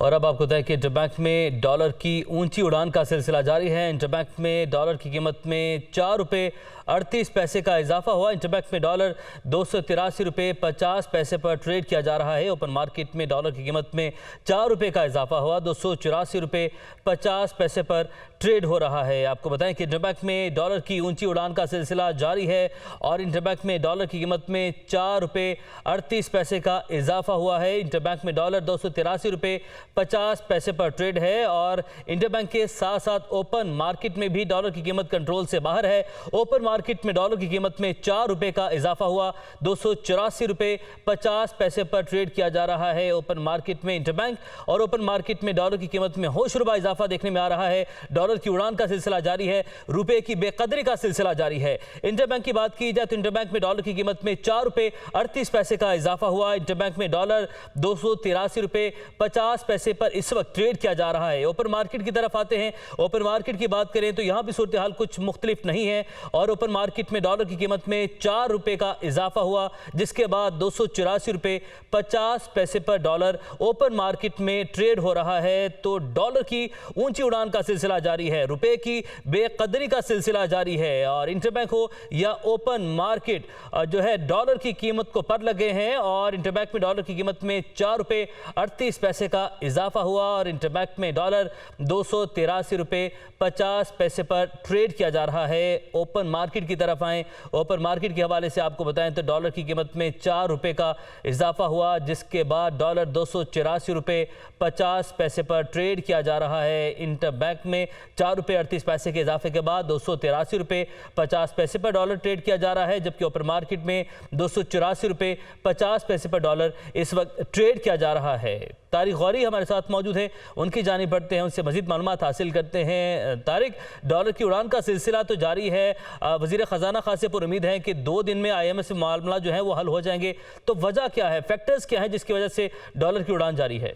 और अब आपको बताएं कि इंटरबैंक में डॉलर की ऊंची उड़ान का सिलसिला जारी है। इंटरबैंक में डॉलर की कीमत में 4 रुपये 38 पैसे का इजाफा हुआ। इंटरबैंक में डॉलर 283 रुपये 50 पैसे पर ट्रेड किया जा रहा है। ओपन मार्केट में डॉलर की कीमत में 4 रुपये का इजाफा हुआ। 284 रुपये 50 पैसे पर ट्रेड हो रहा है। आपको बताएं कि इंटरबैंक में डॉलर की ऊंची उड़ान का सिलसिला जारी है और इंटरबैंक में डॉलर की कीमत में 4 रुपये 38 पैसे का इजाफा हुआ है। इंटरबैंक में डॉलर 283 रुपये 50 पैसे पर ट्रेड है और इंटरबैंक के साथ साथ ओपन मार्केट में भी डॉलर की कीमत कंट्रोल से बाहर है। ओपन मार्केट में डॉलर की कीमत में 4 रुपये का इजाफा हुआ। 284 रुपये 50 पैसे पर ट्रेड किया जा रहा है ओपन मार्केट में इंटरबैंक। और ओपन मार्केट में डॉलर की कीमत में होशरुबा इजाफा देखने में आ रहा है। डॉलर की उड़ान का सिलसिला जारी है, रुपए की बेकदरी का सिलसिला जारी है। इंटरबैंक की बात की जाए तो इंटरबैंक में डॉलर की कीमत में 4 रुपये 38 पैसे का इजाफा हुआ। इंटरबैंक में डॉलर 283 रुपये 50 पैसे पर इस वक्त ट्रेड किया जा रहा है। ओपन मार्केट की तरफ आते हैं। ओपन मार्केट की बात करें तो यहां भी सूरत हाल कुछ मुख्तलिफ नहीं है और ओपन मार्केट में डॉलर की कीमत में 4 रुपये का इजाफा हुआ, जिसके बाद 284 रुपये 50 पैसे पर डॉलर ओपन मार्केट में ट्रेड हो रहा है। तो डॉलर की ऊंची उड़ान का सिलसिला जारी है, रुपए की बेकदरी का सिलसिला जारी है और इंटरबैंक हो या ओपन मार्केट जो है डॉलर की कीमत को पर लगे हैं। और इंटरबैंक में डॉलर की कीमत में 4 रुपये 38 पैसे का इजाफा हुआ और इंटरबैंक में डॉलर 283 रुपये 50 पैसे पर ट्रेड किया जा रहा है। ओपन मार्केट की तरफ आएँ। ओपन मार्केट के हवाले से आपको बताएं तो डॉलर की कीमत में 4 रुपये का इजाफा हुआ, जिसके बाद डॉलर 284 रुपये 50 पैसे पर ट्रेड किया जा रहा है। इंटरबैंक में 4 रुपये 38 पैसे के इजाफे के बाद 283 रुपये 50 पैसे पर डॉलर ट्रेड किया जा रहा है, जबकि ओपन मार्केट में 284 रुपये 50 पैसे पर डॉलर इस वक्त ट्रेड किया जा रहा है। तारिक गौरी हमारे साथ मौजूद हैं, उनकी जानिब बढ़ते हैं, उनसे मजीद मालूमात हासिल करते हैं। तारिक, डॉलर की उड़ान का सिलसिला तो जारी है। वज़ीर ख़जाना खान से उम्मीद है कि 2 दिन में IMF से मामला जो है वो हल हो जाएंगे, तो वजह क्या है, फैक्टर्स क्या है जिसकी वजह से डॉलर की उड़ान जारी है?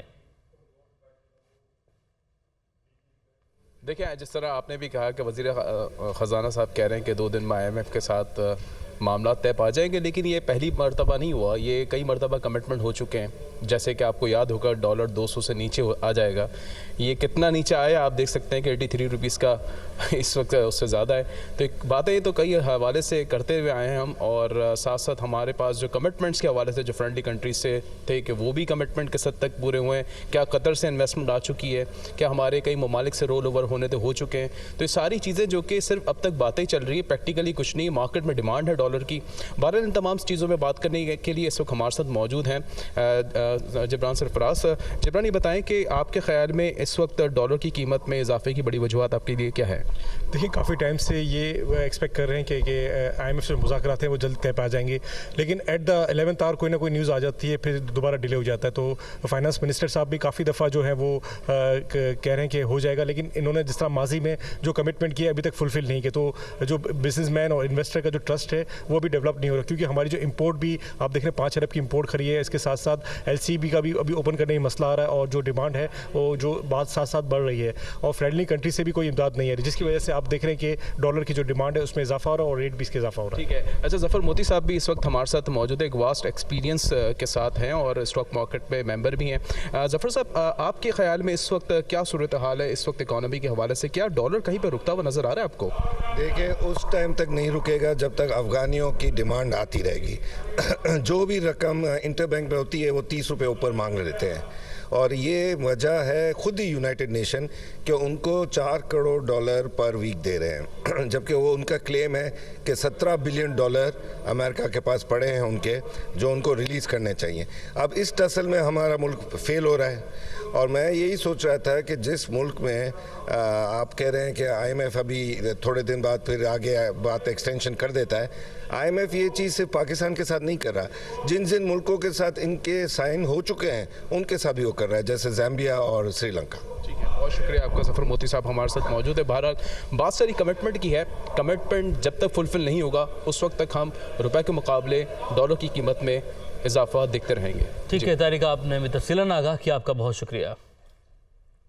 देखिए, जिस तरह आपने भी कहा कि वज़ीर ख़जाना साहब कह रहे हैं कि 2 दिन में IMF के साथ मामला तय पा जाएंगे, लेकिन ये पहली मरतबा नहीं हुआ, ये कई मरतबा कमिटमेंट हो चुके हैं। जैसे कि आपको याद होगा डॉलर 200 से नीचे आ जाएगा। ये कितना नीचे आया आप देख सकते हैं कि 83 रुपीज़ का इस वक्त उससे ज़्यादा है। तो एक बातें तो कई हवाले से करते हुए आए हैं हम, और साथ साथ हमारे पास जो कमिटमेंट्स के हवाले से जो फ्रेंडली कंट्रीज से थे कि वो भी कमिटमेंट किस हद तक पूरे हुए हैं। क्या कतर से इन्वेस्टमेंट आ चुकी है, क्या हमारे कई ममालिक से रोल ओवर होने तो हो चुके हैं। तो ये सारी चीज़ें जो कि सिर्फ अब तक बातें चल रही है, प्रैक्टिकली कुछ नहीं। मार्केट में डिमांड है डॉलर की। बहरहाल इन तमाम चीज़ों में बात करने के लिए इस वक्त हमारे साथ मौजूद हैं जबरान सरफराज। जबरान, ये बताएं कि आपके ख्याल में इस वक्त डॉलर की कीमत में इजाफे की बड़ी वजूहत आपके लिए क्या है? देखिए, काफ़ी टाइम से ये एक्सपेक्ट कर रहे हैं कि IMF से मुज़ाकरात हैं वो जल्द तय पा जाएंगे, लेकिन एट द 11th आवर कोई ना कोई न्यूज़ आ जाती है, फिर दोबारा डिले हो जाता है। तो फाइनेंस मिनिस्टर साहब भी काफ़ी दफ़ा जो है वो कह रहे हैं कि हो जाएगा, लेकिन इन्होंने जिस तरह माजी में जो कमिटमेंट किया अभी तक फुलफिल नहीं किया। तो जो बिजनेसमैन और इन्वेस्टर का जो ट्रस्ट है वो भी डेवलप नहीं हो रहा, क्योंकि हमारी जो इंपोर्ट भी आप देख रहे हैं 5 अरब की इंपोर्ट खरी है। इसके साथ साथ LCB का भी अभी ओपन करने में मसला आ रहा है और जो डिमांड है वो जो बात साथ साथ बढ़ रही है और फ्रेंडली कंट्री से भी कोई इमदाद नहीं है, जिसकी वजह से आप देख रहे हैं कि डॉलर की जो डिमांड है उसमें इजाफा हो रहा है और रेट भी इसके इजाफा हो रहा है। ठीक है। अच्छा, जफर मोती साहब भी इस वक्त हमारे साथ मौजूद है, एक वास्ट एक्सपीरियंस के साथ हैं और स्टॉक मार्केट में मेंबर भी हैं। जफर साहब, आपके ख्याल में इस वक्त क्या सूरत हाल है इस वक्त इकॉनमी के हवाले से? क्या डॉलर कहीं पर रुकता हुआ नजर आ रहा है आपको? देखिए, उस टाइम तक नहीं रुकेगा जब तक अफगानियों की डिमांड आती रहेगी। जो भी रकम इंटरबैंक में होती है वो 30 रुपये ऊपर मांग लेते हैं और ये वजह है खुद ही यूनाइटेड नेशन कि उनको 4 करोड़ डॉलर पर वीक दे रहे हैं, जबकि वो उनका क्लेम है कि 17 बिलियन डॉलर अमेरिका के पास पड़े हैं उनके, जो उनको रिलीज़ करने चाहिए। अब इस टसल में हमारा मुल्क फेल हो रहा है और मैं यही सोच रहा था कि जिस मुल्क में आप कह रहे हैं कि IMF अभी थोड़े दिन बाद फिर आगे बात एक्सटेंशन कर देता है, IMF ये चीज़ सिर्फ पाकिस्तान के साथ नहीं कर रहा, जिन जिन मुल्कों के साथ इनके साइन हो चुके हैं उनके साथ भी वो कर रहा है, जैसे ज़ाम्बिया और श्रीलंका। ठीक है, बहुत शुक्रिया आपका। जफर मोती साहब हमारे साथ मौजूद है। बहरहाल बात सारी कमिटमेंट की है। कमिटमेंट जब तक फुलफिल नहीं होगा उस वक्त तक हम रुपए के मुकाबले डॉलर की कीमत में इजाफा देखते रहेंगे। ठीक है तारिक, आपने तफसीलन आगाह किया, आपका बहुत शुक्रिया।